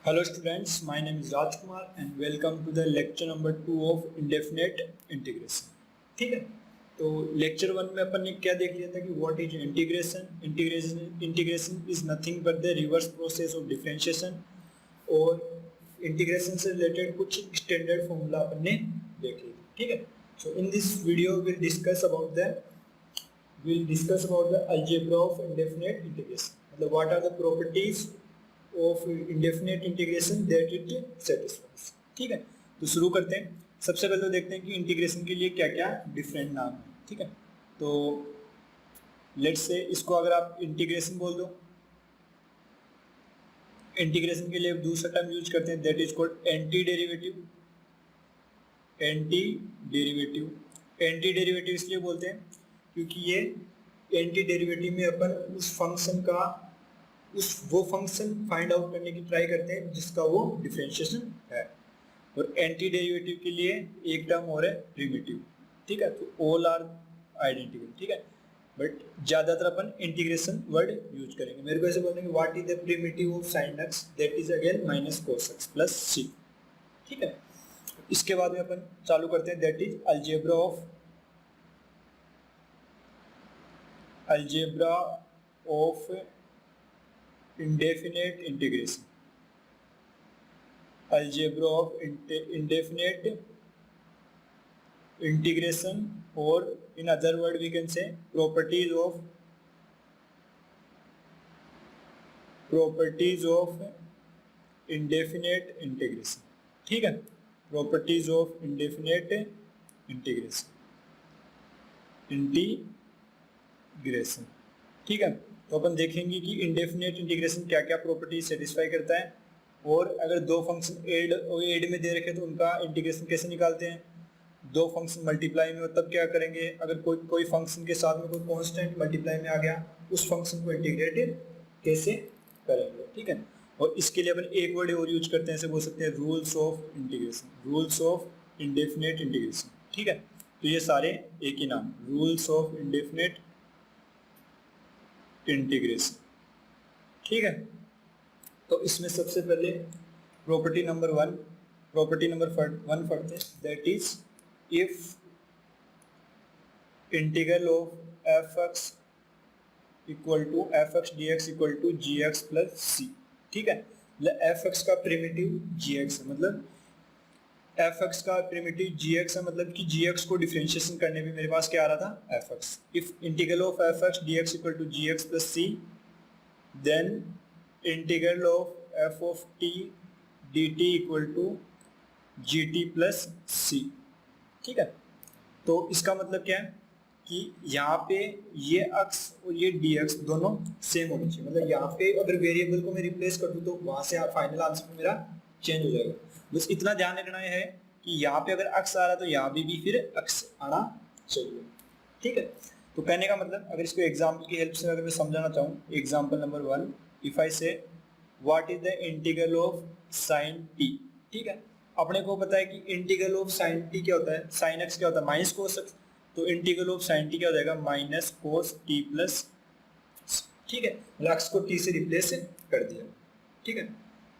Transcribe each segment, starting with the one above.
Hello students, my name is Rajkumar and welcome to the lecture number 2 of indefinite integration. ठीक है, तो lecture 1 में अपन ने क्या देख लिया था कि what is integration is nothing but the reverse process of differentiation, और इंटीग्रेशन से रिलेटेड कुछ स्टैंडर्ड फॉर्मूला अपन ने देख लिया. ठीक है, so in this video will discuss about the algebra of indefinite integration. मतलब what are the properties of indefinite integration that it satisfies. ठीक है, तो शुरू करते हैं. सबसे पहले तो देखते हैं कि इंटीग्रेशन के लिए क्या क्या डिफरेंट नाम है. ठीक है, तो लेट्स से इसको अगर आप इंटीग्रेशन बोल दो, इंटीग्रेशन के लिए दूसरा टर्म यूज करते हैं that is called anti derivative. Anti derivative इसलिए बोलते हैं क्योंकि ये एंटी डेरिवेटिव में अपन उस फंक्शन का वो फंक्शन फाइंड आउट करने की ट्राई करते हैं जिसका वो डिफरेंशिएशन है. और एंटी डेरिवेटिव के लिए एक टर्म और है प्रिमिटिव. ठीक है, तो ऑल आर आइडेंटिकल. ठीक है, बट ज्यादातर अपन इंटीग्रेशन वर्ड यूज करेंगे. मेरे को ऐसे बोलते हैं कि what is the primitive of sin x, that is again minus cos x plus c. ठीक है, इसके बाद में अपन चालू करते हैं that is algebra of indefinite integration. Algebra of indefinite integration, or in other word we can say properties of indefinite integration. ठीक है, properties of indefinite integration. ठीक है, तो अपन देखेंगे कि इंडेफिनेट इंटीग्रेशन क्या क्या प्रॉपर्टी सेटिस्फाई करता है, और अगर दो फंक्शन एड में दे रखे तो उनका इंटीग्रेशन कैसे निकालते हैं. दो फंक्शन मल्टीप्लाई में हो तब क्या करेंगे, अगर कोई फंक्शन के साथ में कोई कांस्टेंट मल्टीप्लाई में आ गया उस फंक्शन को इंटीग्रेट कैसे करेंगे. ठीक है, और इसके लिए अपन एक वर्ड और यूज करते हैं, ऐसे बोल सकते हैं रूल्स ऑफ इंडेफिनेट इंटीग्रेशन. ठीक है, तो ये सारे एक ही नाम, रूल्स ऑफ इंडेफिनेट इंटीग्रेशन. ठीक है, तो इसमें सबसे पहले प्रॉपर्टी नंबर वन पढ़ते हैं that is if integral of F X D X equal to G X plus सी. ठीक है, एफ एक्स का प्रिमिटिव जी एक्स है, मतलब एफ एक्स का प्रिमिटिव जी एक्स है, मतलब कि जी एक्स को डिफरेंशिएशन करने पे मेरे पास क्या आ रहा था, F X. If integral of F X D X equal to G X plus C, then integral of F of T D T equal to G T plus सी. ठीक है, तो इसका मतलब क्या है कि यहाँ पे ये अक्स और ये डी एक्स दोनों सेम होने चाहिए. मतलब यहाँ पे अगर वेरिएबल को मैं रिप्लेस कर दूँ तो वहां से फाइनल आंसर मेरा चेंज हो जाएगा. बस इतना ध्यान रखना है कि यहाँ पे अगर अक्स आ रहा है तो यहाँ भी फिर अक्स आना चाहिए. ठीक है, तो कहने का मतलब अगर इसको एग्जांपल की हेल्प से अगर मैं समझाना चाहूँ, एग्जांपल नंबर 1, इफ आई से what is the integral of sign T. ठीक है, अपने को पता है कि इंटीग्रल ऑफ साइन टी क्या होता है, साइन एक्स क्या होता है, माइनस कोस एक्स. तो इंटीग्रल ऑफ साइन टी क्या हो जाएगा, माइनस कोस टी प्लस. ठीक है, एक्स को टी से रिप्लेस कर दिया. ठीक है,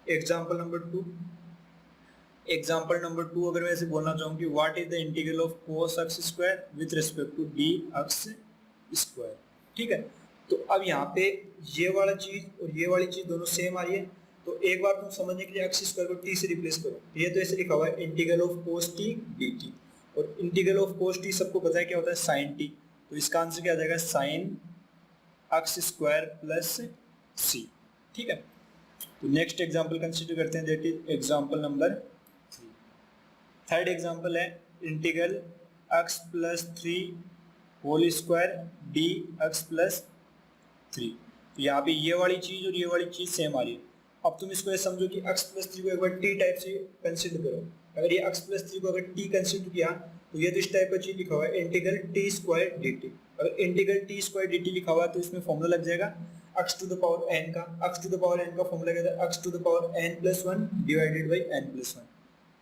एग्जाम्पल नंबर टू अगर मैं ऐसे बोलना चाहूँ कि what is the integral of cos x square with respect to d x square. ठीक है, तो अब यहाँ पे ये वाला चीज और ये वाली चीज दोनों सेम आ रही है, तो एक बार तुम समझने के लिए एक्स स्क्वायर को टी से रिप्लेस करो. ये तो ऐसे लिखा हुआ है integral of cos t D T, और इंटीग्रल ऑफ कोस टी सबको पता है क्या होता है, साइन टी. तो इसका आंसर क्या आ जाएगा, साइन एक्स स्क्वायर प्लस सी. ठीक है, तो नेक्स्ट एग्जांपल कंसीडर करते हैं that is example number 3. Third example है integral x plus 3 whole square D x plus 3. तो यहाँ पे ये वाली चीज और ये वाली चीज सेम आ रही है. अब तुम इसको ये समझो कि x प्लस 3 को एक बार t टाइप से कंसीडर करो. अगर ये x प्लस 3 को अगर t कंसीडर किया तो ये तो इस टाइप का चीज लिखा हुआ है integral T square D T. अगर integral T square D T लिखा हुआ है तो इसमें फॉर्मूला लग जाएगा x to the power n का. x to the power n का फॉर्मूला क्या था, x to the power n plus 1 divided by n plus 1.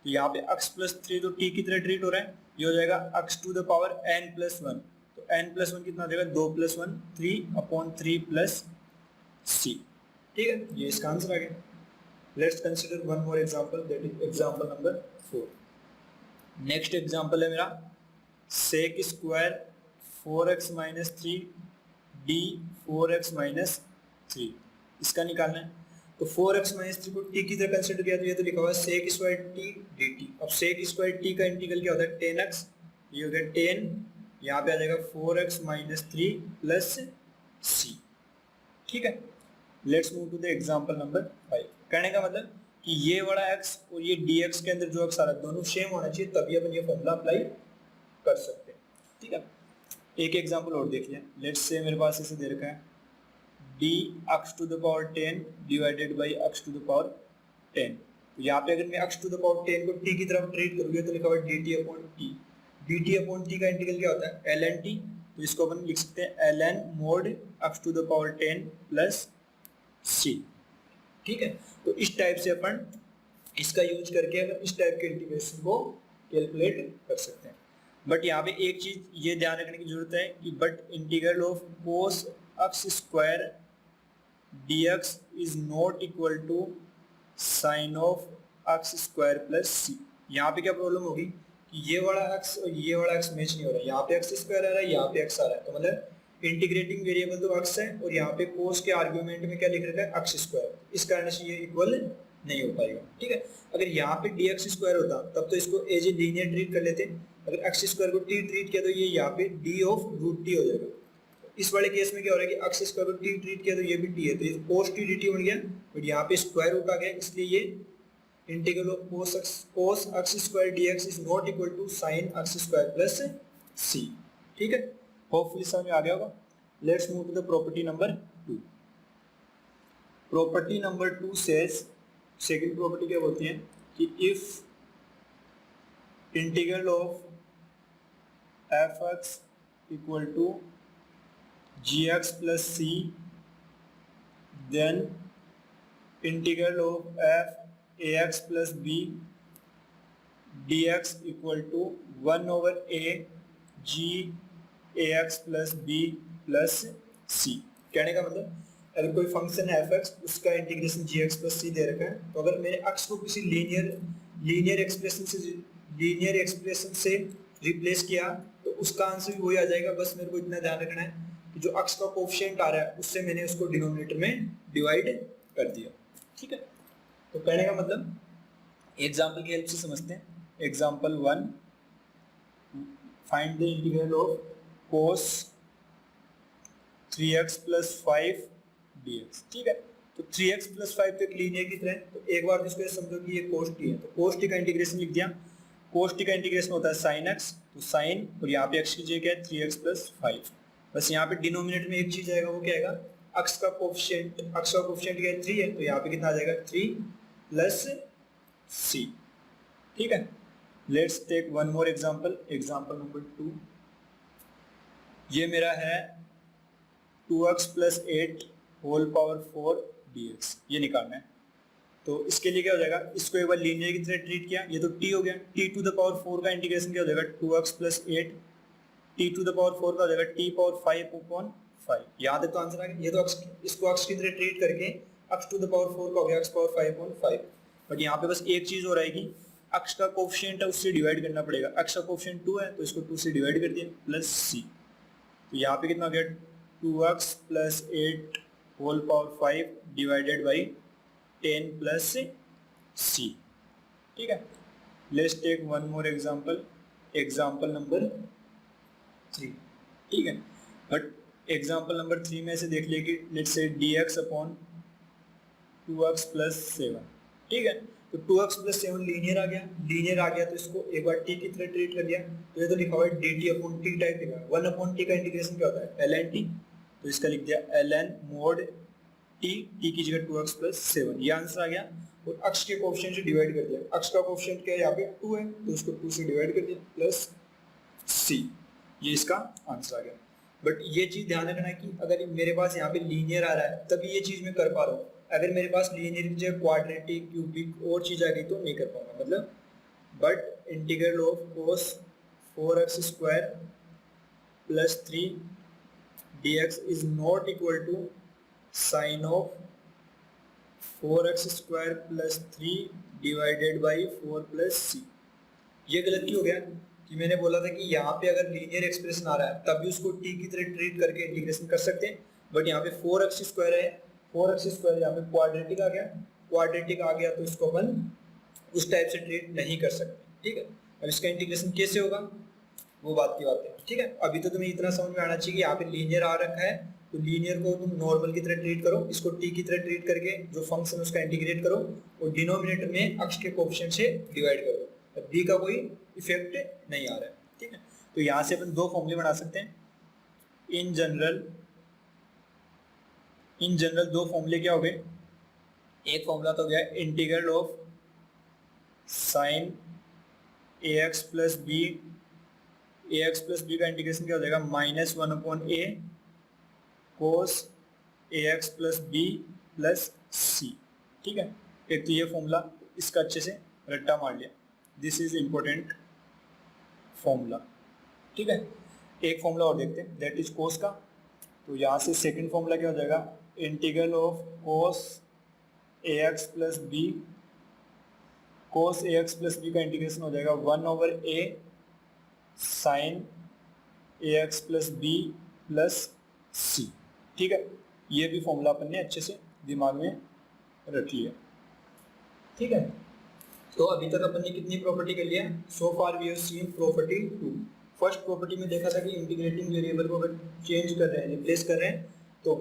तो यहाँ पे x प्लस 3 तो t की तरह ट्रीट हो रहा है, ये हो जाएगा x to the power n plus 1. तो n प्लस 1 कितना हो जाएगा, 2 प्लस 1 3 अपॉन 3 प्लस c. ठीक है, ये इसका आंसर आ गया. Let's consider one more example, that is example number 4। Next example है मेरा sec square 4x minus 3 d 4x minus 3, इसका निकालना है। तो 4x माइनस 3 को t की तरह कंसिडर किया तो ये तो लिखा हुआ है सेक स्क्वायर t dt। अब सेक स्क्वायर t का इंटीग्रल क्या होता है 10x, ये हो गया 10, यहाँ पे आ जाएगा 4x माइनस 3 प्लस c। ठीक है, let's move to the example number 5। कहने का मतलब कि ये वाला x और ये dx के अंदर जो x आ रहा है दोनों सेम होना चाहिए, तभी अपन ये फॉर्मूला अप्लाई कर सकते हैं। ठीक है, एक एग्जांपल और देख लिया। लेट्स से मेरे पास इसे दे रखा है d x to the power 10 divided by x to the power 10। तो यहाँ पे अगर मैं x टू द पावर 10 को t की तरफ ट्रीट करूँगा तो लिखा हुआ dt upon t। dt upon t का इंटीग्रल क्या होता है ln t, तो इसको अपन लिख सकते हैं ln mod x to the power 10 plus c। ठीक है, तो इस टाइप से अपन इसका यूज करके अपन इस टाइप के इंटीग्रेशन को कैलकुलेट कर सकते हैं। बट यहाँ पे एक चीज ये ध्यान रखने की जरूरत है कि but integral of cos x square dx is not equal to sine of x square plus c। यहाँ पे क्या प्रॉब्लम होगी कि ये वाला x और ये वाला x मैच नहीं हो रहा है, यहाँ पे x स्क्वायर आ रहा है, यहाँ पे x आ रहा है, तो मतलब इंटीग्रेटिंग वेरिएबल तो x है और यहाँ पे कोस के आर्गुमेंट में क्या लिख रखा है x स्क्वायर, इस कारण से ये इक्वल नहीं हो पाएगा। ठीक है, अगर यहाँ पे dx स्क्वायर होता तब तो इसको एज ए लीनियर ट्रीट कर लेते, अगर x स्क्वायर को t ट्रीट किया तो ये यहाँ पे d ऑफ रूट t हो जाएगा। इस वाले केस में क्या हो रहा है कि x स्क्वायर को t ट्रीट किया तो ये भी t है, तो ये cos t dt बन गया, बट यहाँ पे स्क्वायर रूट आ गया, इसलिए ये integral of cos x square dx is not equal to sin x square plus c। ठीक है, होपफुली समझ में आ गया होगा। Let's move to the property number 2। Property number 2 says, second property क्या बोलती है कि if integral of fx equal to gx plus c, then integral of f ax plus b dx equal to 1 over a g ax plus b plus c। कहने का मतलब अगर कोई function है fx, उसका इंटीग्रेशन gx प्लस c दे रखा है, तो अगर मैंने x को किसी लीनियर एक्सप्रेशन से रिप्लेस किया तो उसका आंसर भी वही आ जाएगा। बस मेरे को इतना ध्यान रखना है कि जो x का कोएफिशिएंट आ रहा है उससे मैंने उसको डिनोमिनेटर में डिवाइड कर दिया। ठीक है, तो कहने का मतलब एग्जाम्पल की हेल्प से समझते हैं। Example 1, find the integral of cos 3x plus 5 dx। ठीक है, तो 3x प्लस 5 तो एक लीनियर की तरह है, तो एक बार इसको ये समझो कि ये cos t है, तो cos t का इंटीग्रेशन लिख दिया। cos t का इंटीग्रेशन होता है sin x, तो sin और यहाँ पे x की जगह क्या है 3x प्लस 5। बस यहाँ पे डिनोमिनेटर में एक चीज आएगा, वो क्या आएगा x का कोएफिशिएंट क्या है 3 है, तो यहाँ पे कितना आ जाएगा 3 प्लस c। ठीक है, let's take one more example, example number 2। ये मेरा है 2x plus 8 whole power 4 dx, ये निकालना है। तो इसके लिए क्या हो जाएगा, इसको एक बार लीनियर की तरह ट्रीट किया, ये तो t हो गया, t टू द पावर 4 का इंटीग्रेशन क्या हो जाएगा 2x plus 8 t to the power 4 का हो जाएगा t पावर 5 अपॉन 5। यहाँ तक तो आंसर आ गया। ये तो इसको x की तरह ट्रीट करके x टू द पावर 4 का हो गया x पावर 5 अपॉन 5। बट यहाँ पे बस एक चीज हो रहेगी, x का कोएफिशिएंट है उससे डिवाइड करना पड़ेगा। x का कोएफिशिएंट 2 है तो इसको 2 से डिवाइड कर दिया प्लस c। तो यहाँ पे कितना हो गया 2x plus 8 whole power 5 divided by 10 plus c। ठीक है, let's take one more example, example number 3। ठीक है, बट एग्जांपल नंबर 3 में से देख लिए कि let's say dx upon 2x plus 7। ठीक है, तो 2x प्लस 7 लीनियर आ गया तो इसको एक बार t की तरह ट्रीट कर दिया, तो ये तो लिखा हुआ है dt अपॉन t टाइप लिखा है। 1 अपॉन t का इंटीग्रेशन क्या होता है ln t, तो इसका लिख दिया ln मोड t की जगह 2x प्लस 7, ये आंसर आ गया। और x के कोएफिशिएंट से डिवाइड कर दिया, x का कोएफिशिएंट क्या है यहाँ पे 2 है, तो इसको 2 से डिवाइड कर दिया प्लस c, ये इसका आंसर आ गया। बट ये चीज ध्यान रखना है कि अगर मेरे पास यहाँ पे लीनियर आ रहा है तभी ये चीज मैं कर पा रहा हूँ, अगर मेरे पास लीनियर की जगह क्वाड्रेटिक क्यूबिक और चीज आ गई तो नहीं कर पाऊंगा। मतलब but integral of cos 4x square plus 3 dx is not equal to sine of 4x² plus 3 divided by 4 plus सी। ये गलत क्यों हो गया कि मैंने बोला था कि यहाँ पे अगर लीनियर एक्सप्रेशन आ रहा है तब भी उसको t की तरह ट्रीट करके इंटीग्रेशन कर सकते हैं, बट यहाँ पे 4x² है, 4x² यहाँ पे क्वाड्रेटिक आ गया, क्वाड्रेटिक आ गया तो इसको अपन उस टाइप से ट्रीट नहीं कर सकते, ठीक है। अब इसका इंटीग्रेशन कैसे होगा वो बात की बात है, ठीक है। अभी तो तुम्हें इतना समझ में आना चाहिए कि यहाँ पे लीनियर आ रखा है तो लीनियर को तुम नॉर्मल की तरह ट्रीट करो, इसको t की तरह ट्रीट करके जो फंक्शन उसका इंटीग्रेट करो और डिनोमिनेटर में अक्ष के कोएफिशिएंट से डिवाइड करो, तब b का कोई इफेक्ट नहीं आ रहा है, ठीक है। तो यहाँ से अपन दो फॉर्मूले बना सकते हैं। इन जनरल दो फॉर्मूले क्या हो गए, एक फॉर्मूला तो हो गया integral of sine ax plus B, ax plus B का इंटीग्रेशन क्या हो जाएगा -1/a cos ax plus B plus सी, ठीक है। एक तो ये फॉर्मूला, इसका अच्छे से रट्टा मार लिया, दिस इज इम्पोर्टेंट फॉर्मूला, ठीक है। एक फॉर्मूला और देखते हैं दैट इज कोस का। तो यहाँ से सेकंड फॉर्मूला क्या हो जाएगा integral of cos ax plus B, cos ax plus B का इंटीग्रेशन हो जाएगा 1/a sine ax plus B plus सी, ठीक है। ये भी फॉर्मूला अपन ने अच्छे से दिमाग में रख लिया, ठीक है। तो अभी तक अपन ने कितनी प्रॉपर्टी कर लिया, so far we have seen property 2। First property में देखा था कि इंटीग्रेटिंग वेरिएबल को अगर चेंज कर रहे हैं, रिप्लेस कर रहे हैं, तो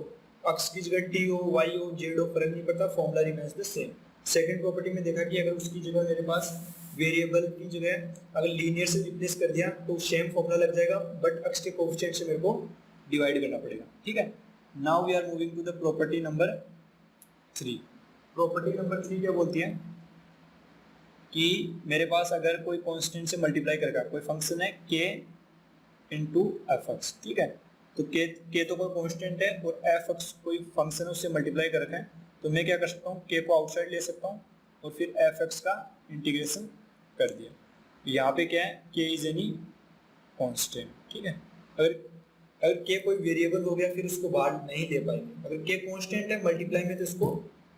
अक्ष की जगह t हो, y हो, z हो, फर्क नहीं पड़ता, formula remains the same. Second property में देखा कि अगर उसकी जगह मेरे पास वेरिएबल की जगह अगर लीनियर से रिप्लेस कर दिया तो सेम फॉर्मूला लग जाएगा, बट अक्ष के कोएफिशिएंट से मेरे को डिवाइड करना पड़ेगा, ठीक है। Now we are moving to the property number 3। Property number 3 क्या बोलती है कि मेरे पास अगर कोई कांस्टेंट से मल्टीप्लाई करेगा, कोई फंक्शन है k इंटू एफ एक्स, ठीक है। तो k तो कोई कांस्टेंट है और एफ एक्स कोई फंक्शन है उससे मल्टीप्लाई कर रखा है, तो मैं क्या कर सकता हूँ k को आउटसाइड ले सकता हूँ और फिर एफ एक्स का इंटीग्रेशन कर दिया। यहाँ पे क्या है k इज एनी कांस्टेंट, ठीक है। अगर k कोई वेरिएबल हो गया फिर उसको बाहर नहीं ले पाएंगे, अगर k कांस्टेंट है मल्टीप्लाई में तो इसको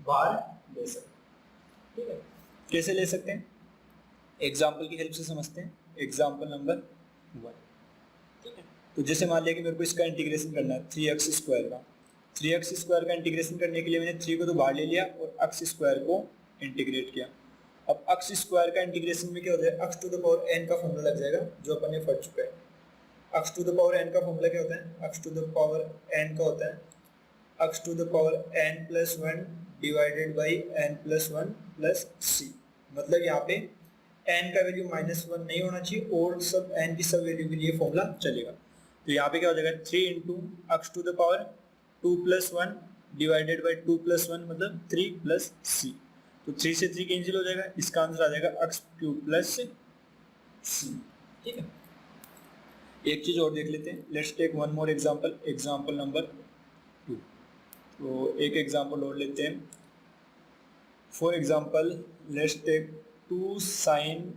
बाहर ले सकते हैं, ठीक है। कैसे ले सकते हैं एग्जाम्पल की हेल्प से समझते हैं। एग्जाम्पल नंबर 1, ठीक है। तो जैसे मान लिया कि मेरे को इसका इंटीग्रेशन करना है 3x² का, 3x² का इंटीग्रेशन करने के लिए मैंने 3 को तो बाहर ले लिया और x² को इंटीग्रेट किया। अब x² का इंटीग्रेशन में क्या हो जाएगा, x to the power n का फॉर्मूला लग जाएगा जो अपन ने पढ़ चुका है। x to the power n का फॉर्मूला क्या होता है, x to the power n का होता है x to the power n plus 1 divided by n plus 1 plus c। मतलब यहाँ पे n का वैल्यू -1 नहीं होना चाहिए और सब n की सब वैल्यू के लिए फॉर्मूला चलेगा। तो यहाँ पे क्या हो जाएगा 3 into x to the power 2 plus 1 divided by 2 plus 1 मतलब 3 प्लस c। तो 3 से 3 कैंसिल हो जाएगा, इसका आंसर आ जाएगा x³ प्लस c, ठीक है। एक चीज और देख लेते हैं, let's take one more example, example number 2। तो एक एग्जांपल और लेते हैं। For example let's take 2 sine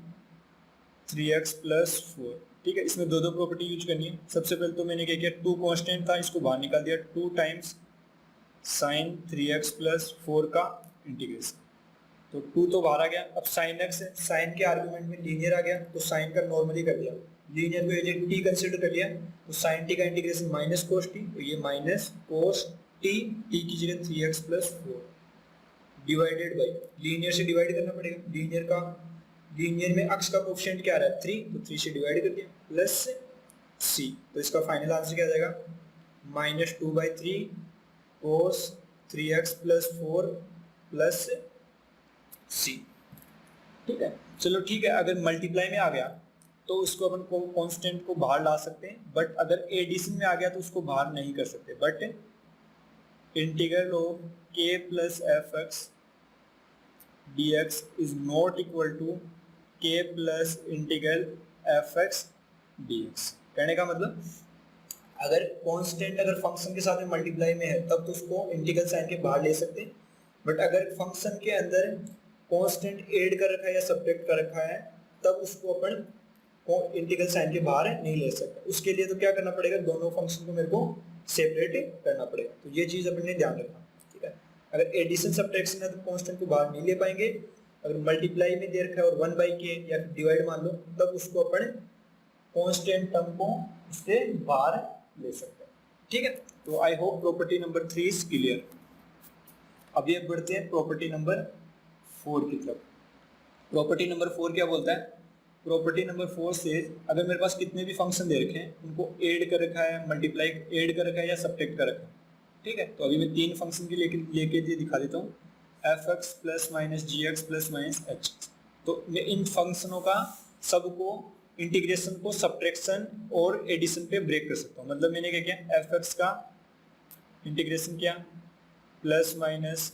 3x plus 4, ठीक है। इसमें दो प्रॉपर्टी यूज करनी है। सबसे पहले तो मैंने क्या किया, 2 कांस्टेंट था इसको बाहर निकाल दिया, 2 टाइम्स साइन 3x प्लस 4 का इंटीग्रेशन, तो 2 तो बाहर आ गया। अब साइन x है, साइन के आर्गुमेंट में लीनियर आ गया तो साइन का नॉर्मली कर दिया, लीनियर को एज t कंसीडर कर लिया, तो साइन t का इंटीग्रेशन माइनस कोस t, तो ये माइनस कोस t, t की जगह 3x plus 4 divided by, linear से डिवाइड करना पड़ेगा, लीनियर में अक्ष का कोएफिशिएंट क्या आ रहा है 3, तो 3 से डिवाइड कर दिया प्लस c। तो इसका फाइनल आंसर क्या आ जाएगा -2/3 कोस 3x प्लस 4 प्लस c, ठीक है। चलो ठीक है, अगर मल्टीप्लाई में आ गया तो उसको अपन को कांस्टेंट को बाहर ला सकते हैं, बट अगर एडिशन में आ गया तो उसको बाहर नहीं कर सकते। But integral of k plus f x dx is not equal to k plus integral f x dx। कहने का मतलब अगर कांस्टेंट अगर फंक्शन के साथ में मल्टीप्लाई में है तब तो उसको इंटीग्रल साइन के बाहर ले सकते हैं, बट अगर फंक्शन के अंदर कांस्टेंट ऐड कर रखा है या सब्ट्रैक्ट कर रखा है तब उसको अपन इंटीग्रल साइन के बाहर नहीं ले सकते। उसके लिए तो क्या करना पड़ेगा, दोनों फंक्शन को मेरे को सेपरेट करना पड़ेगा। तो ये चीज अपन ने ध्यान रखना, ठीक है। अगर एडिशन सब्ट्रैक्शन है तो कांस्टेंट को बाहर नहीं ले पाएंगे, अगर मल्टीप्लाई में दे रखा है और 1/k या डिवाइड मान लो तब उसको अपन कांस्टेंट टर्म को इससे बाहर ले सकते हैं। ठीक है, तो I hope property number 3 is clear. अभी अब बढ़ते हैं प्रॉपर्टी नंबर 4 की तरफ। प्रॉपर्टी नंबर 4 क्या बोलता है? प्रॉपर्टी नंबर 4 से अगर मेरे पास कितने भी फंक्शन दे रखे हैं उनको ऐड कर रखा है, मल्टीप्लाई ऐड कर रखा है या सब्ट्रैक्ट कर रखा है। ठीक है, तो अभी मैं 3 फंक्शन की लेके दिखा देता हूँ, fx प्लस माइनस जी एक्स प्लस माइनस एच। तो मैं इन फंक्शनों का सबको इंटीग्रेशन को सब्ट्रैक्शन और एडिशन पे ब्रेक कर सकता हूँ। मतलब मैंने क्या किया, fx का इंटीग्रेशन किया प्लस माइनस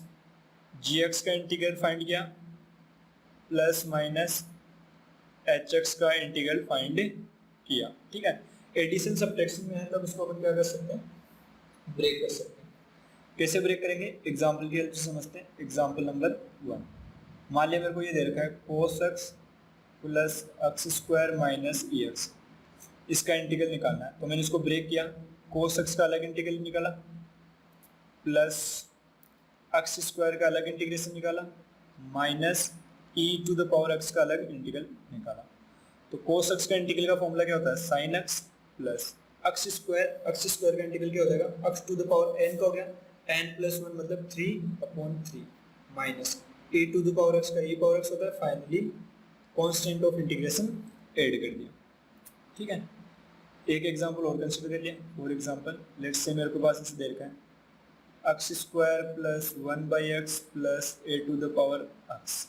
जी एक्स का इंटीग्रल फाइंड किया प्लस माइनस एच एक्स का इंटीग्रल फाइंड किया। ठीक है, एडिशन सब्ट्रैक्शन में है तब इसको अपन क्या कर सकते हैं, ब्रेक कर सकते हैं। कैसे ब्रेक करेंगे, एग्जाम्पल की हेल्प से समझते हैं। एग्जाम्पल नंबर 1, मान लिया मेरे को ये दे रखा है cos x plus x square minus E X, इसका इंटीग्रल निकालना है। तो मैंने इसको ब्रेक किया, cos x का अलग इंटीग्रल निकाला प्लस एक्स स्क्वायर का अलग इंटीग्रेशन निकाला minus e to the power x का अलग इंटीग्रल निकाला। तो cos x का इंटीग्रल का फॉर्मूला क्या होता है, sin x plus x square का इंटीग्रल क्या हो जाएगा, x to the power n का हो गया, n प्लस 1 मतलब 3/3 minus e to the power x का e पावर x होता है। Finally constant of integration add कर दिया। ठीक है, एक एग्जांपल और कंसीडर कर लिया। और एग्जांपल लेट्स से मेरे को पास इसे दे रखा है x square plus 1/x plus a to the power x।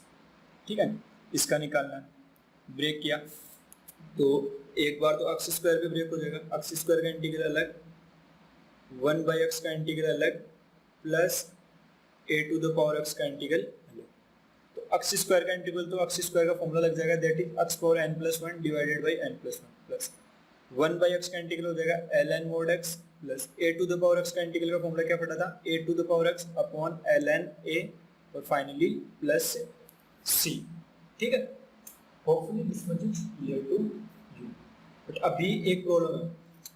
ठीक है, इसका निकालना है, ब्रेक किया तो एक बार तो एक्स स्क्वायर पे ब्रेक हो जाएगा, एक्स स्क्वायर का इंटीग्रल अलग, 1/x का इंटीग्रल अलग plus a to the power x का इंटीग्रल अलग। तो एक्स स्क्वायर का इंटीग्रल तो एक्स स्क्वायर का फॉर्मूला लग जाएगा, that is x power n plus 1 divided by n plus 1 plus 1/x का इंटीग्रल हो जाएगा ln mod x plus a to the power x का इंटीग्रल का फॉर्मूला क्या पड़ा था, a to the power x upon ln a और finally plus c। ठीक है, hopefully this much is clear to you. But अभी एक प्रॉब्लम है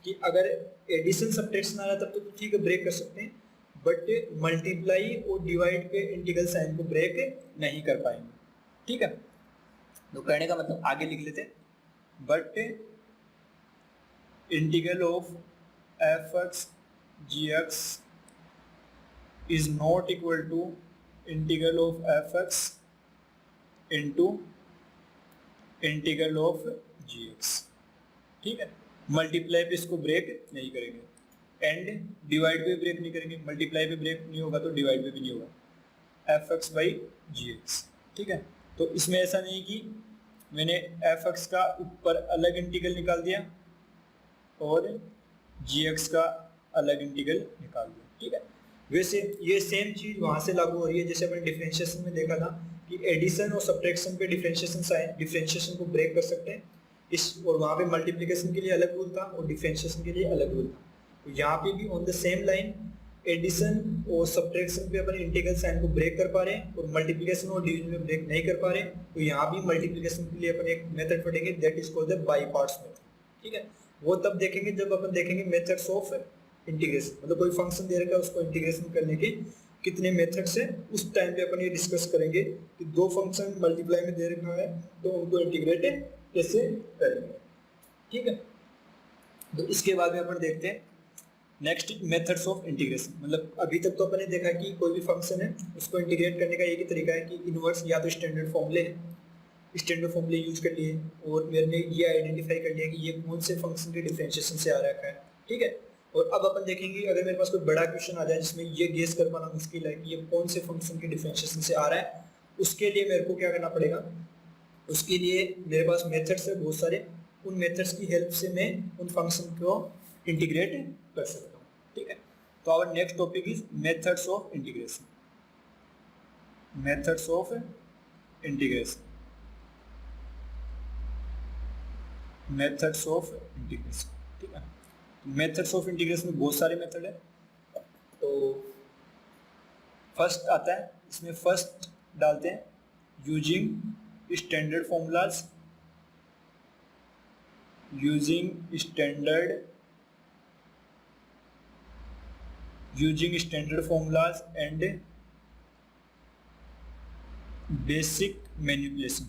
कि अगर एडिशन सब्ट्रैक्शन आ रहा तब तो ठीक है ब्रेक कर सकते हैं, बट मल्टीप्लाई और डिवाइड पे इंटीग्रल साइन को ब्रेक नहीं कर पाएंगे। ठीक है, तो कहने का मतलब आगे लिख लेते हैं, but integral of fx gx is not equal to integral of fx into integral of gx। ठीक है, मल्टीप्लाई पे इसको ब्रेक नहीं करेंगे एंड डिवाइड पे ब्रेक नहीं करेंगे। मल्टीप्लाई पे ब्रेक नहीं होगा तो डिवाइड पे भी नहीं होगा, fx बाई gx। ठीक है, तो इसमें ऐसा नहीं कि मैंने fx का ऊपर अलग इंटीग्रल निकाल दिया और gx का अलग इंटीग्रल निकाल दिया। ठीक है, वैसे ये सेम चीज वहां से लागू हो रही है जैसे अपने डिफरेंशिएशन में देखा था कि एडिशन और सब्ट्रैक्शन पे डिफरेंशिएशन को ब्रेक कर सकते हैं इस, और वहां पे मल्टीप्लिकेशन के लिए अलग रूल था और डिफरेंशिएशन के लिए अलग रूल था। तो यहाँ पे भी on the same line addition और सब्ट्रैक्शन पे अपन इंटीग्रल साइन को ब्रेक कर पा रहे हैं और मल्टीप्लिकेशन और डिवीजन में ब्रेक नहीं कर पा रहे। तो यहाँ भी मल्टीप्लिकेशन के लिए अपन एक मेथड पढ़ेंगे that is called the by parts method. ठीक है, वो तब देखेंगे जब अपन देखेंगे मेथड्स ऑफ इंटीग्रेशन, मतलब कोई फंक्शन दे रखा है उसको इंटीग्रेशन करने के कितने मेथड्स हैं, उस टाइम पे अपन ये डिस्कस करेंगे कि दो फंक्शन मल्टीप्लाई में दे रखा है तो उनको इंटीग्रेट कैसे करेंगे। ठीक है, तो इसके बाद में अपन देखते हैं नेक्स्ट मेथड्स ऑफ इंटीग्रेशन। मतलब अभी तक तो अपन ने देखा कि कोई भी फंक्शन है उसको इंटीग्रेट करने का एक ही तरीका है कि इनवर्स या तो स्टैंडर्ड फॉर्मूले हैं, स्टैंडर्ड फॉर्मूले यूज कर लिए और मैंने ये आइडेंटिफाई कर लिया कि ये कौन से फंक्शन के डिफरेंशिएशन से आ रखा है। ठीक है, और अब अपन देखेंगे अगर मेरे पास कोई बड़ा क्वेश्चन आ जाए जिसमें ये गेस कर पाना मुश्किल है कि ये कौन से फंक्शन के डिफरेंशिएशन से आ रहा है, उसके लिए मेरे को क्या करना पड़ेगा, उसके लिए मेरे पास मेथड्स है बहुत सारे, उन मेथड्स की हेल्प से मैं उन फंक्शन को इंटीग्रेट कर सकता हूँ। ठीक है, तो our next topic is methods of integration. Methods of integration, methods of integration. ठीक है, मेथड्स ऑफ इंटीग्रेशन में बहुत सारे मेथड है। तो फर्स्ट आता है, इसमें फर्स्ट डालते हैं using standard formulas, using standard formulas and basic manipulation,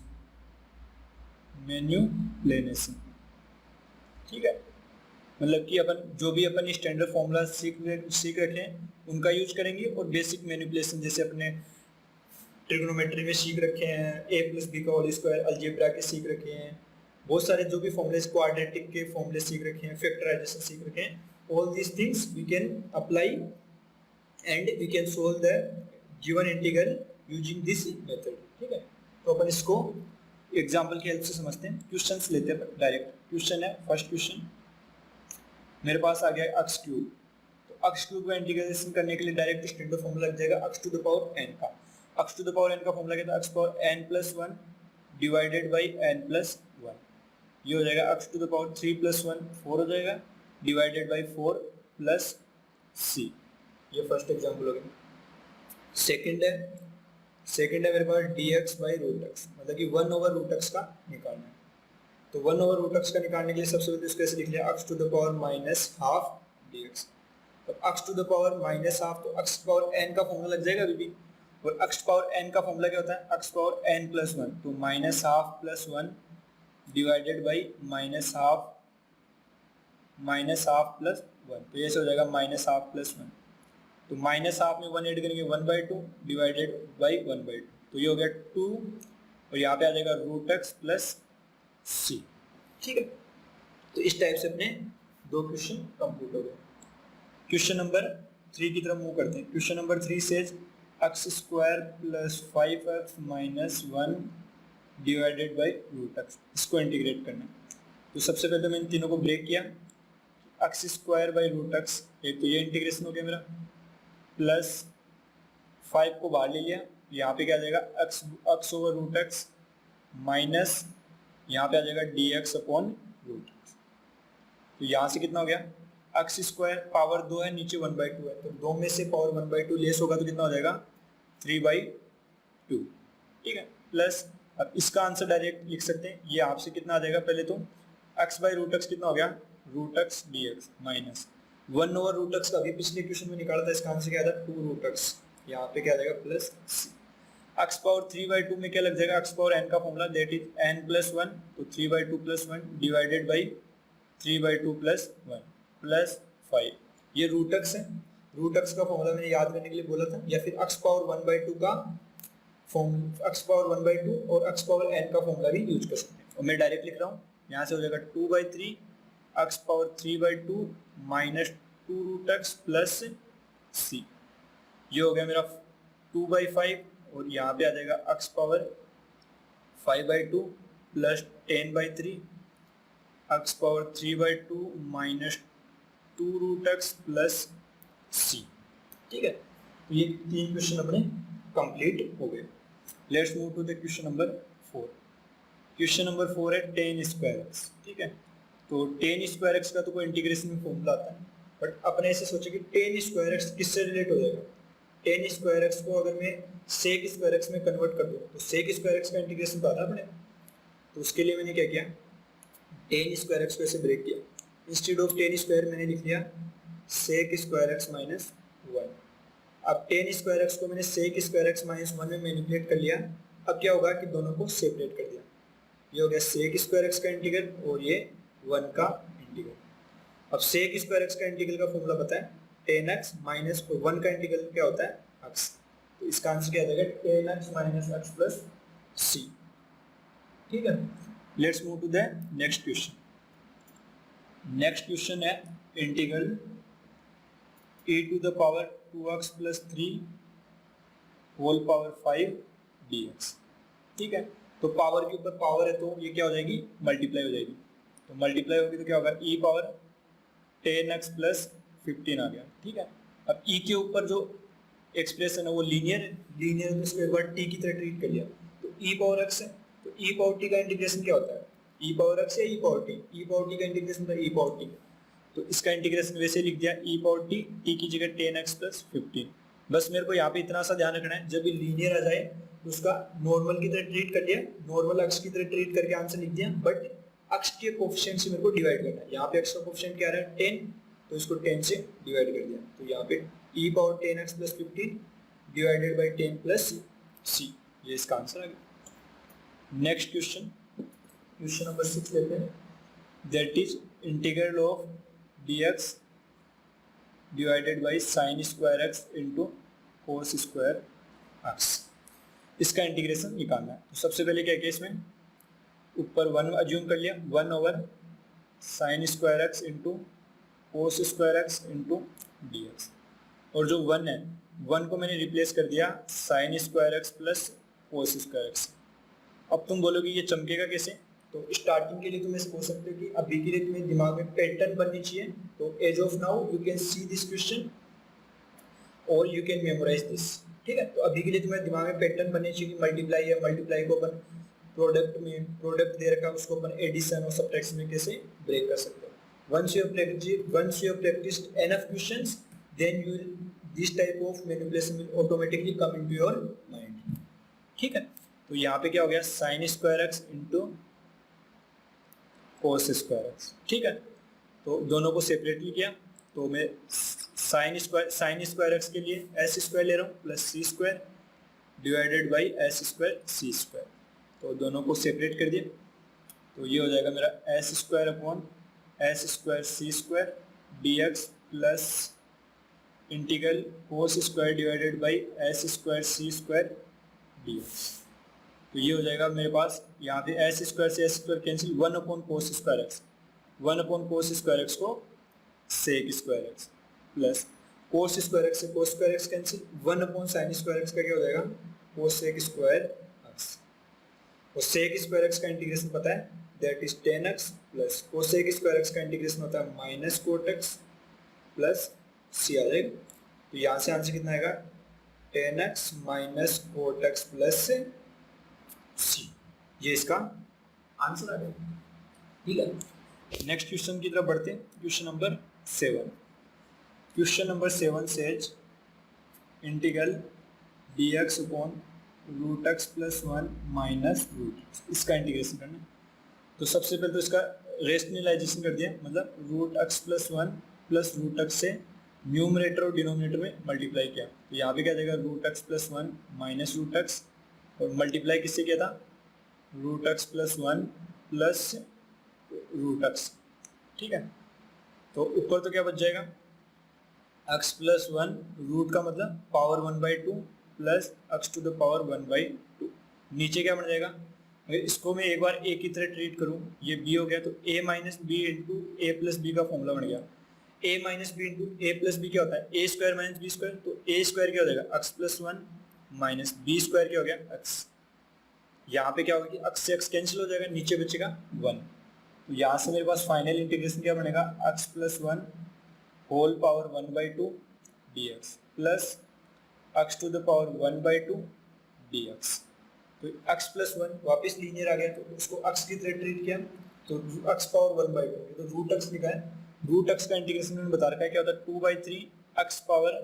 ठीक है। मतलब कि अपन जो भी अपन स्टैंडर्ड फॉर्मूला सीख रखे हैं उनका यूज करेंगे, और बेसिक मैनिपुलेशन जैसे अपने ट्रिग्नोमेट्री में सीख रखे हैं, a प्लस बी का होल स्क्वायर, अलजेब्रा के सीख रखे हैं, बहुत सारे जो भी फॉर्मूले, क्वाड्रेटिक के फॉर्मूले सीख रखे हैं, फैक्टराइजेशन सीख रखे हैं, all these things we can apply and we can solve the given integral using this method, ठीक है। तो अपन इसको एग्जांपल की हेल्प से समझते हैं, क्वेश्चंस लेते हैं डायरेक्ट। क्वेश्चन है, फर्स्ट क्वेश्चन मेरे पास आ गया एक्स क्यूब, तो एक्स क्यूब का इंटीग्रेशन करने के लिए डायरेक्ट स्टैंडर्ड फॉर्मूला लग जाएगा x to the power n का। X to the power n का फॉर्मूला क्या था, x power n plus one divided by n plus one. ये हो जाएगा x to the power 3 plus 1 4 हो जाएगा, डिवाइडेड बाई 4 प्लस सी। ये फर्स्ट एग्जाम्पल हो गया। सेकेंड है मेरे पास d x by root x, मतलब कि 1 ओवर रूट एक्स का निकालना है। तो 1 ओवर रूट एक्स का निकालने के लिए सबसे पहले इसको ऐसे लिख लिया, x to the power minus half d x. तो x to the power minus half, तो एक्स पावर एन का फॉर्मूला लग जाएगा अभी भी, और एक्स पावर एन का फॉर्मूला क्या होता है, x power n plus one, तो minus half plus one divided by minus half plus one. तो ये से हो जाएगा माइनस हाफ प्लस वन, तो माइनस हाफ में 1 ऐड करेंगे 1/2 डिवाइडेड बाई 1/2, तो ये हो गया 2, और यहाँ पे आ जाएगा रूट एक्स प्लस सी, ठीक है। तो इस टाइप से अपने दो क्वेश्चन कंप्लीट हो गए। क्वेश्चन नंबर 3 की तरफ मूव करते हैं। Question number 3 says x square plus 5x minus 1 divided by root x, इसको इंटीग्रेट करना है। तो सबसे पहले मैंने तीनों को ब्रेक किया, x square by root x, एक तो ये इंटीग्रेशन हो गया मेरा, प्लस 5 को बाहर ले लिया, यहाँ पे क्या आ जाएगा x over root x minus यहाँ पे आ जाएगा d x upon root x. तो यहाँ से कितना हो गया, एक्स स्क्वायर पावर 2 है, नीचे 1/2 है, तो 2 में से पावर 1/2 लेस होगा तो कितना हो जाएगा 3/2, ठीक है। प्लस अब इसका आंसर डायरेक्ट लिख सकते हैं, ये आपसे कितना आ जाएगा, पहले तो एक्स बाई रूट एक्स कितना हो गया, root x D x minus 1 over root x का अभी पिछले क्वेश्चन में निकाला था, इसका आंसर क्या था 2 रूट एक्स, यहाँ पे क्या आ जाएगा प्लस एक्स पावर 3/2 में क्या लग जाएगा, एक्स पावर एन का formula that is an plus 1, तो 3/2 plus 1 divided by 3/2 plus 1 plus 5। ये रूट एक्स है, रूट एक्स का फॉर्मूला मैंने याद करने के लिए बोला था, या फिर एक्स पावर 1/2 का एक्स पावर 1/2 और एक्स पावर एन का फॉर्मूला भी यूज कर सकते हैं। और मैं डायरेक्ट लिख रहा हूँ, यहाँ से हो जाएगा 2/3 x power 3/2 minus 2 root x plus सी। ये हो गया मेरा 2/5, और यहाँ पे आ जाएगा x power 5/2 plus 10/3 x power 3/2 minus 2 root x plus सी, ठीक है। तो ये 3 क्वेश्चन अपने कंप्लीट हो गए। Let's move to the question number 4। Question number 4 है tan स्क्वायर एक्स, ठीक है। तो tan स्क्वायर एक्स का तो कोई इंटीग्रेशन में फॉर्मूला आता है, बट अपने ऐसे सोचे कि tan स्क्वायर एक्स किससे रिलेट हो जाएगा। tan स्क्वायर एक्स को अगर मैं sec स्क्वायर एक्स में कन्वर्ट कर दूँ तो sec स्क्वायर एक्स का इंटीग्रेशन तो आता है अपने। तो उसके लिए मैंने क्या किया, tan स्क्वायर एक्स को ऐसे ब्रेक किया, इंस्टेड ऑफ tan स्क्वायर मैंने लिख लिया sec स्क्वायर एक्स माइनस 1। अब tan स्क्वायर एक्स को मैंने sec स्क्वायर एक्स माइनस 1 में मैनिपुलेट कर लिया। अब क्या होगा कि दोनों को सेपरेट कर दिया, ये हो गया sec स्क्वायर एक्स का इंटीग्रल और ये 1 का इंटीग्रल। अब sec स्क्वायर एक्स का इंटीग्रल का फॉर्मूला पता है tan x माइनस 1 का इंटीग्रल क्या होता है x, तो इसका आंसर क्या आ जाएगा tan x minus x plus c, ठीक है। Let's move to the next question. Next question है integral e to the power 2x plus 3 whole power 5 dx, ठीक है। तो पावर के ऊपर पावर है तो ये क्या हो जाएगी, मल्टीप्लाई हो जाएगी। तो मल्टीप्लाई होगी तो क्या होगा, e पावर 10x प्लस 15 आ गया, ठीक है। अब e के ऊपर जो एक्सप्रेशन है वो लीनियर है, तो इसको एक बार t की तरह ट्रीट कर लिया, तो e पावर x है, तो e पावर t का इंटीग्रेशन क्या होता है, e पावर x या e power t, e power t का इंटीग्रेशन था e पावर t, तो इसका इंटीग्रेशन वैसे लिख दिया e पावर t, t की जगह 10x प्लस 15। बस मेरे को यहाँ पे इतना सा ध्यान रखना है, जब भी लीनियर आ जाए तो उसका नॉर्मल की तरह ट्रीट कर लिया, नॉर्मल अक्ष की तरह ट्रीट करके आंसर लिख दिया, बट अक्ष के कोफिशिएंट से मेरे को डिवाइड करना है। यहाँ पे अक्ष का कोफिशिएंट क्या आ रहा है 10, तो इसको 10 से डिवाइड कर दिया, तो यहाँ पे e power 10x plus 15 divided by 10 plus c, ये इसका आंसर आ गया। नेक्स्ट क्वेश्चन, क्वेश्चन नंबर 6 लेते हैं। That is integral of dx divided by sine square x into cos square x. इसका इंटीग्रेशन निकालना है। तो सबसे पहले क्या किया, इसमें ऊपर 1 अज्यूम कर लिया, 1 over sign square x into cos square x into D x, और जो 1 है 1 को मैंने रिप्लेस कर दिया sign square x plus cos square x. अब तुम बोलोगे ये चमकेगा कैसे, तो स्टार्टिंग के लिए तुम ऐसे बोल सकते हो कि अभी के लिए तुम्हें दिमाग में पैटर्न बननी चाहिए। तो as of now you can see this question और यू कैन मेमोराइज दिस, ठीक है। तो अभी के लिए तुम्हें दिमाग में पैटर्न बननी चाहिए कि मल्टीप्लाई है, मल्टीप्लाई को अपन प्रोडक्ट में, प्रोडक्ट दे रखा है उसको अपन एडिशन और सब्ट्रैक्शन में कैसे ब्रेक कर सकते हो। once you have practiced enough questions, then you will, this type of manipulation will automatically come into your mind, ठीक है। तो यहाँ पे क्या हो गया, sign square x into cos square x, ठीक है। तो दोनों को सेपरेटली किया, तो मैं साइन स्क्वायर एक्स के लिए एस स्क्वायर ले रहा हूँ plus c square divided by s square c square. तो दोनों को सेपरेट कर दिया, तो ये हो जाएगा मेरा s square upon s square c square D x plus integral cos square divided by s square c square D x. तो ये हो जाएगा मेरे पास यहाँ पे एस स्क्वायर से s square cancel, 1 upon cos square x, 1 upon cos square x को sec square x plus cos square x से cos square x cancel, 1 upon sine square x का क्या हो जाएगा कोस सेक स्क्वायर एक्स। और sec square x का integration पता है, that is tan x plus cosec square x का इंटीग्रेशन होता है minus cot x plus c आ जाएगा। तो यहाँ से आंसर कितना आएगा, tan x minus cot x plus सी, ये इसका आंसर आ गया, ठीक है। नेक्स्ट क्वेश्चन की तरफ बढ़ते हैं। Question number 7। Question number 7 says integral dx upon root x plus 1 minus root, इसका इंटीग्रेशन करना है। तो सबसे पहले तो इसका रेशनलाइजेशन कर दिया, मतलब root x plus 1 plus root x से न्यूमरेटर और डिनोमिनेटर में मल्टीप्लाई किया। तो यहाँ पे क्या देगा root x plus 1 minus root x, और मल्टीप्लाई किससे किया था, root x plus 1 plus root x, ठीक है। तो ऊपर तो क्या बच जाएगा x प्लस 1 रूट का मतलब power 1/2 plus x to the power 1/2, नीचे क्या बन जाएगा, अगर इसको मैं एक बार a की तरह ट्रीट करूं, ये b हो गया, तो a minus b into a plus B का फॉर्मूला बन गया। a minus b into a plus b क्या होता है, a square minus b square, तो a स्क्वायर क्या हो जाएगा x plus 1 minus b square क्या हो गया x। यहाँ पे क्या होगा कि x से x कैंसिल हो जाएगा, नीचे बचेगा 1। तो यहाँ से मेरे पास फाइनल इंटीग्रेशन क्या बनेगा, x plus 1 whole power 1/2 dx plus x to the power 1/2 dx। तो x प्लस 1 वापस लीनियर आ गया, तो उसको x की तरह ट्रीट किया, तो x पावर 1/2, तो रूट x लिखा है, रूट x का इंटीग्रेशन मैंने बता रखा है क्या होता है 2/3 x पावर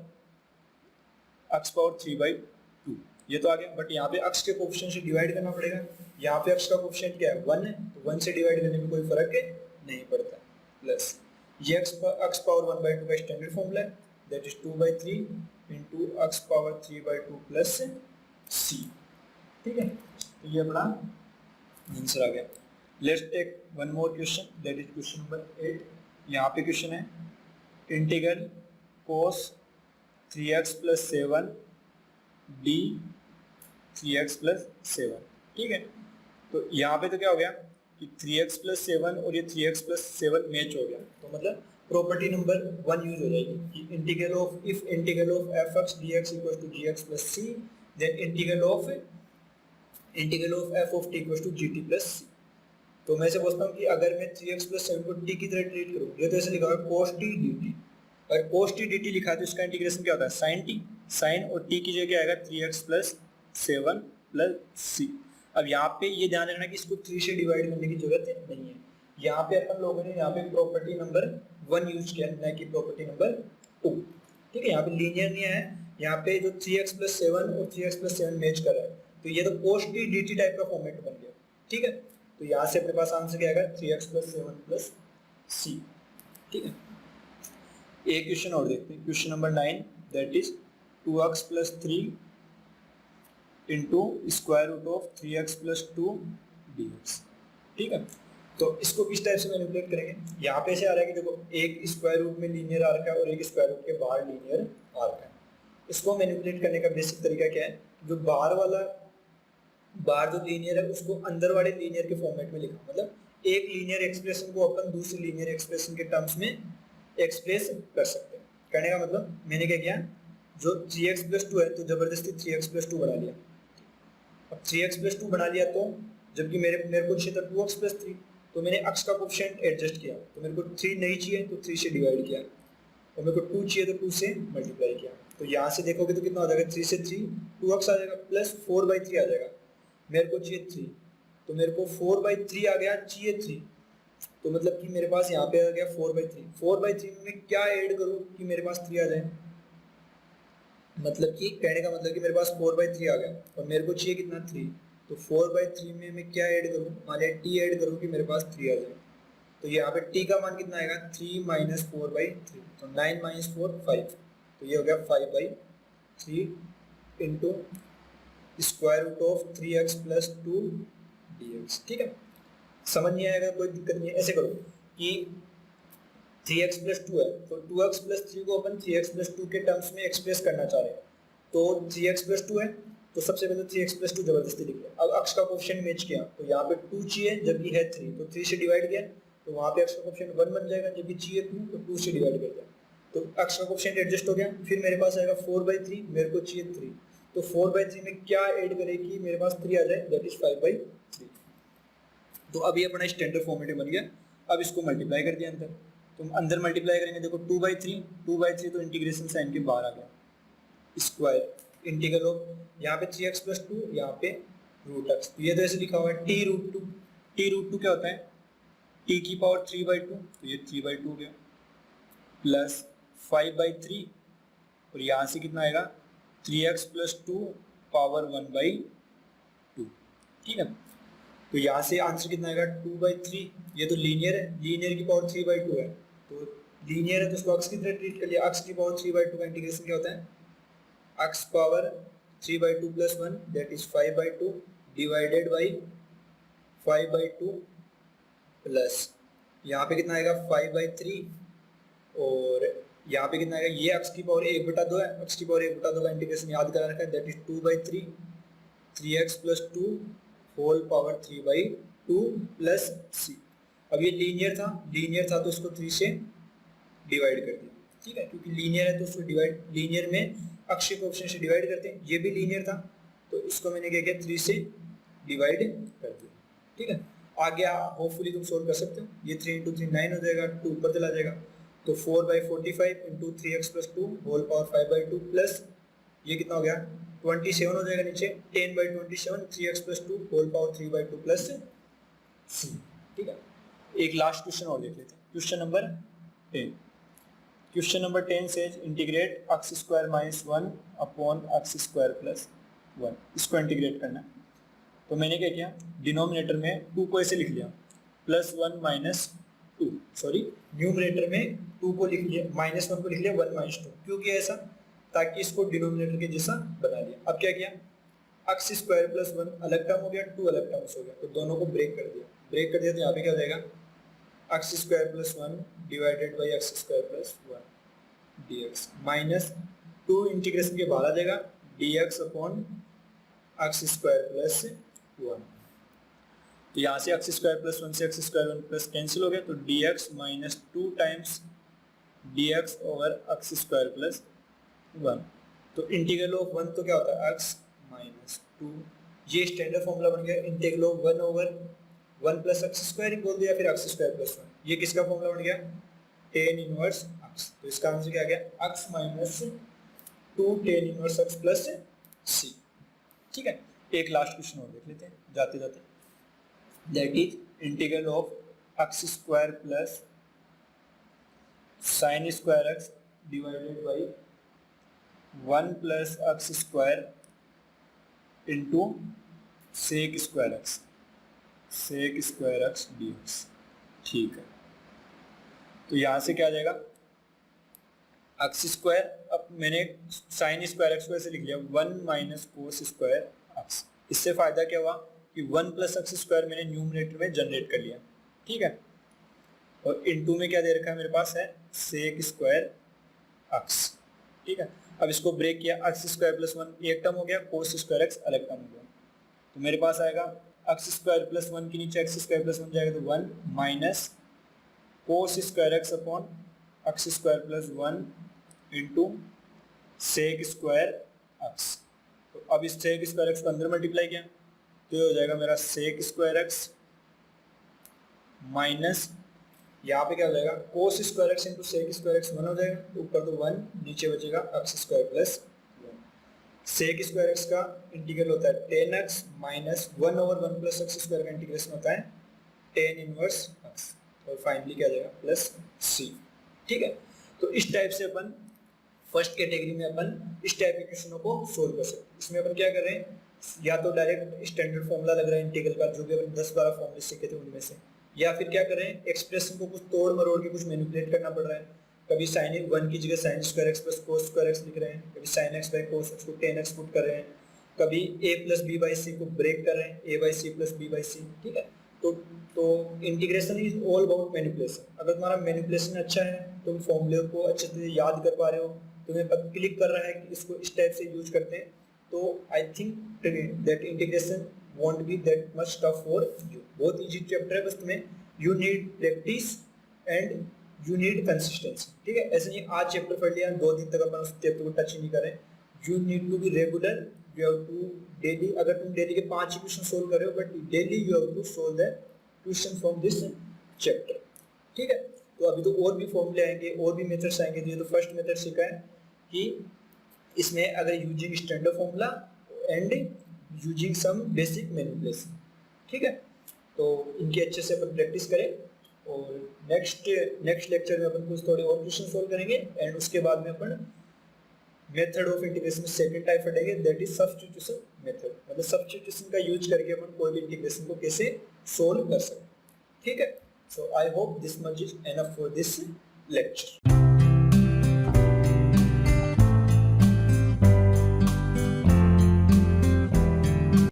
3/2, ये तो आ गया। बट यहाँ पे x के कोफिशिएंट से डिवाइड करना पड़ेगा, यहाँ पे x का कोफिशिएंट क्या है 1 है, तो 1 से डिवाइड करने में कोई फर्क नहीं पड़ता, प्लस ये x पावर 1/2 का स्टैंडर्ड फॉर्मूला है, that is 2/3 into x power 3/2 plus c, ठीक है। तो ये अपना आंसर आ गया। Let's take one more question, that is question number 8। यहाँ पे क्वेश्चन है integral cos 3x plus 7 d 3x plus 7, ठीक है। तो यहाँ पे तो क्या हो गया कि 3x प्लस 7 और ये 3x प्लस 7 मैच हो गया, तो मतलब प्रॉपर्टी नंबर 1 यूज हो जाएगी कि integral of if integral of fx dx equal to gx plus c, then integral of f of t equal to gt plus c। तो मैं ऐसे बोलता हूँ कि अगर मैं 3x प्लस 7 को t की तरह ट्रीट करूँ, ये तो ऐसे लिखा हुआ cos t dt, अगर cos t dt लिखा है तो इसका इंटीग्रेशन क्या होता है sin t, sin और t की जगह आएगा 3x प्लस 7 प्लस c। अब यहाँ पे ये ध्यान रखना कि इसको 3 से डिवाइड करने की जरूरत नहीं है, यहाँ पे अपन लोगों ने यहाँ पे प्रॉपर्टी नंबर 1 यूज किया, ना कि प्रॉपर्टी नंबर 2, ठीक है। यहाँ पे लीनियर नहीं है, यहाँ पे जो 3x प्लस 7 और 3x प्लस 7 मैच कर रहा है, तो ये तो cos t dt टाइप का फॉर्मेट बन गया, ठीक है। तो यहाँ से अपने पास आंसर क्या आएगा 3x प्लस 7 प्लस c, ठीक है। एक क्वेश्चन और देखते हैं, question number 9, that is 2x plus 3 into square root of 3x plus 2 dx। ठीक है, तो इसको किस टाइप से मैनिपुलेट करेंगे? यहाँ पे से आ रहा है कि देखो एक स्क्वायर रूट में लीनियर आ रखा है और एक स्क्वायर रूट के बाहर लीनियर आ रखा है। इसको मैनिपुलेट करने का बेसिक तरीका क्या है? जो बाहर जो लीनियर है उसको अंदर वाले लीनियर के फॉर्मेट में लिखा, मतलब एक लीनियर एक्सप्रेशन को अपन दूसरी लीनियर एक्सप्रेशन के टर्म्स में एक्सप्रेस कर सकते हैं। कहने का मतलब मैंने क्या किया, जो 3x प्लस 2 है तो जबरदस्ती 3x प्लस 2 बना लिया। अब 3x प्लस 2 बना लिया तो जबकि मेरे को चाहिए था 2x प्लस 3, तो मैंने x का कोफिशिएंट एडजस्ट किया, तो मेरे को 3 नहीं चाहिए तो 3 से डिवाइड किया, और मेरे को 2 चाहिए तो 2 से मल्टीप्लाई किया। तो यहाँ से देखोगे तो कितना हो जाएगा, 3 से 3 2x आ जाएगा प्लस 4/3 आ जाएगा। मेरे को चाहिए 3, तो मेरे को 4/3 आ गया, चाहिए 3, तो मतलब कि मेरे पास यहाँ पे आ गया 4/3। 4/3 में क्या ऐड करूँ कि मेरे पास 3 आ जाए, मतलब कि कहने का मतलब कि मेरे पास 4/3 आ गया और मेरे को चाहिए कितना 3, तो 4/3 में मैं क्या ऐड करूँ, मान लिया t ऐड करूँ कि मेरे पास 3 आ जाए। तो यहाँ पे t का मान कितना आएगा, 3 माइनस 4/3, तो 9 माइनस 4 5, तो ये हो गया 5/3 into square root of 3x plus 2 dx। ठीक है, समझ नहीं आएगा कोई दिक्कत नहीं है। ऐसे करो कि 3x प्लस 2 है तो 2x प्लस 3 को अपन 3x प्लस 2 के टर्म्स में एक्सप्रेस करना चाह रहे हैं, तो 3x प्लस 2 है तो सबसे पहले 3x प्लस 2 जबरदस्ती लिख लिया। अब x का कोफिशिएंट मैच किया तो यहाँ पे 2 चाहिए जबकि है 3, तो 3 से डिवाइड किया तो वहाँ पे x का कोफिशिएंट 1 बन जाएगा, जबकि चाहिए 2 तो 2 से डिवाइड कर दिया, तो x का कोफिशिएंट एडजस्ट हो गया। फिर मेरे पास आएगा 4/3, मेरे को चाहिए 3, तो 4/3 में क्या ऐड करे कि मेरे पास 3 आ जाए, दैट इज 5/3। तो अभी अपना स्टैंडर्ड फॉर्मेट बन गया। अब इसको मल्टीप्लाई कर दिया अंदर, तो अंदर मल्टीप्लाई करेंगे, देखो 2/3 तो इंटीग्रेशन साइन के बाहर आ गया, स्क्वायर इंटीग्रल ऑफ यहाँ पे 3x प्लस 2, यहाँ पे रूट x, तो ये तो ऐसे लिखा हुआ है t√2 क्या होता है, t की पावर 3/2, तो ये 3/2 हो गया प्लस 5/3, और यहाँ से कितना आएगा 3x प्लस 2 पावर 1/2। ठीक है, तो यहाँ से आंसर कितना आएगा 2/3, ये तो लीनियर है, लीनियर की पावर 3/2 है, तो लीनियर है तो इसको x की तरह ट्रीट कर लिया। x की पावर 3/2 का इंटीग्रेशन क्या होता है, x power 3/2 plus 1 that is 5/2 divided by 5/2 plus यहाँ पे कितना आएगा 5/3, और यहाँ पे कितना आएगा, ये x की पावर 1/2 है, x की पावर 1/2 का इंटीग्रेशन याद करा रखा है, that is 2/3 3x plus 2 whole power 3/2 plus c। अब ये लीनियर था तो इसको 3 से डिवाइड कर दिया। ठीक है, क्योंकि लीनियर है तो उसको डिवाइड, लीनियर में अक्षय कोएफिशिएंट से डिवाइड करते हैं, ये भी लीनियर था तो इसको मैंने क्या किया 3 से डिवाइड कर दिया। ठीक है, आगे होपफुली तुम सोल्व कर सकते हो, ये 3 इंटू 3 9 हो जाएगा, 2 ऊपर चला जाएगा, तो 4/45 into 3x plus 2 whole power 5/2 plus ये कितना हो गया 27 हो जाएगा नीचे, 10/27 3x plus 2 whole power 3/2 plus c। ठीक है, एक लास्ट क्वेश्चन और देख लेते हैं, question number 10। Question number 10 says integrate x square minus 1 upon x square plus 1, इसको इंटीग्रेट करना है। तो मैंने क्या किया, डिनोमिनेटर में 2 को ऐसे लिख लिया प्लस 1 माइनस 2, सॉरी न्यूमरेटर में 2 को लिख लिया, -1 को लिख लिया 1 माइनस 2, क्यों किया ऐसा, ताकि इसको डिनोमिनेटर के जैसा बना लिया। अब क्या किया, x स्क्वायर प्लस 1 अलग टर्म हो गया, 2 अलग टर्म्स हो गया, तो दोनों को ब्रेक कर दिया तो यहाँ पे क्या हो जाएगा x square plus 1 divided by x square plus 1 dx minus 2 integration के बाहर आ जाएगा dx upon x square plus 1, तो यहाँ से x स्क्वायर प्लस 1 से x स्क्वायर 1 प्लस कैंसिल हो गया, तो dx minus 2 times dx over x square plus 1, तो इंटीग्रल ऑफ 1 तो क्या होता है x माइनस 2, ये स्टैंडर्ड फॉर्मूला बन गया। Integral of 1 over 1 plus x square बोल दिया, फिर x स्क्वायर प्लस 1, ये किसका फॉर्मूला बन गया tan इनवर्स x, तो इसका आंसर क्या आ गया x minus 2 tan inverse x plus c। ठीक है, एक लास्ट क्वेश्चन और देख लेते हैं जाते जाते, that is integral of x square plus sine square x divided by 1 plus x square into sec square x dx। ठीक है, तो यहाँ से क्या आ जाएगा एक्स स्क्वायर, अब मैंने साइन स्क्वायर एक्स को ऐसे लिख लिया 1 माइनस कोस स्क्वायर एक्स। इससे फायदा क्या हुआ कि 1 प्लस एक्स स्क्वायर मैंने न्यूमरेटर में जनरेट कर लिया, ठीक है, और इनटू में क्या दे रखा है मेरे पास है सेक स्क्वायर एक्स, ठीक है। अब इसको ब्रेक किया, एक्स स्क्वायर प्लस 1 एक टर्म हो गया, कोस स्क्वायर एक्स अलग टर्म हो गया, तो मेरे पास आएगा एक्स स्क्वायर प्लस 1 के नीचे एक्स स्क्वायर प्लस 1 जाएगा तो 1 minus cos square x upon x square plus 1 into sec square x. तो अब इस सेक स्क्वायर एक्स को अंदर मल्टीप्लाई किया तो ये हो जाएगा मेरा सेक स्क्वायर एक्स माइनस यहाँ पे क्या हो जाएगा cos square x into sec square x 1 हो जाएगा, ऊपर तो 1 नीचे बचेगा x square plus 1। Sec square x का इंटीग्रल होता है tan x minus 1 over 1 plus x square का इंटीग्रेशन होता है टेन इनवर्स एक्स, और फाइनली क्या आ जाएगा प्लस सी, ठीक है। तो इस टाइप से अपन फर्स्ट कैटेगरी में अपन इस टाइप के क्वेश्चनों को सोल्व कर सकते हैं। इसमें अपन क्या कर रहे हैं, या तो डायरेक्ट स्टैंडर्ड फॉर्मूला लग रहा है इंटीग्रल का जो भी अपन 10-12 फॉर्मूले सीखे थे उनमें से, या फिर क्या कर रहे हैं एक्सप्रेशन को कुछ तोड़ मरोड़ के कुछ मैनिपुलेट करना पड़ रहा है। कभी साइन 1 की जगह sine square x plus cos square x लिख रहे हैं, कभी sine x by cos x को टेन एक्स पुट कर रहे हैं, कभी a plus b by c को ब्रेक कर रहे हैं a by c plus b by c, ठीक है। तो integration is all about manipulation. अगर तुम्हारा मैनिपुलेशन अच्छा है, तुम फॉर्मूले को अच्छे से याद कर पा रहे हो, तुम्हें क्लिक कर रहा है कि इसको इस टाइप से यूज करते हैं, तो I think that integration won't be that much tough for you. बहुत इजी चैप्टर है, बस तुम्हें you need practice and you need consistency, ठीक है। ऐसे नहीं आज चैप्टर पढ़ लिया 2 दिन तक अपन उस चैप्टर को टच ही नहीं करें। You need to be regular, you have to daily, अगर तुम डेली के 5 क्वेश्चन सोल्व कर रहे हो, but daily you have to solve the question from this chapter, ठीक है। तो अभी तो और भी फॉर्मूले आएंगे, और भी मेथड्स आएंगे। ये तो फर्स्ट मेथड सीखा है कि इसमें अगर using standard formula and using some basic manipulation, ठीक है। तो इनकी अच्छे से अपन प्रैक्टिस करें, और नेक्स्ट लेक्चर में अपन कुछ थोड़े और क्वेश्चन सोल्व करेंगे, एंड उसके बाद में अपन method of integration second type पढ़ेंगे, दैट इज सब्स्टिट्यूशन मेथड। मतलब सब्स्टिट्यूशन का यूज करके अपन कोई भी इंटीग्रेशन को कैसे सोल्व कर सकते हैं, ठीक है। So I hope this much is enough for this lecture.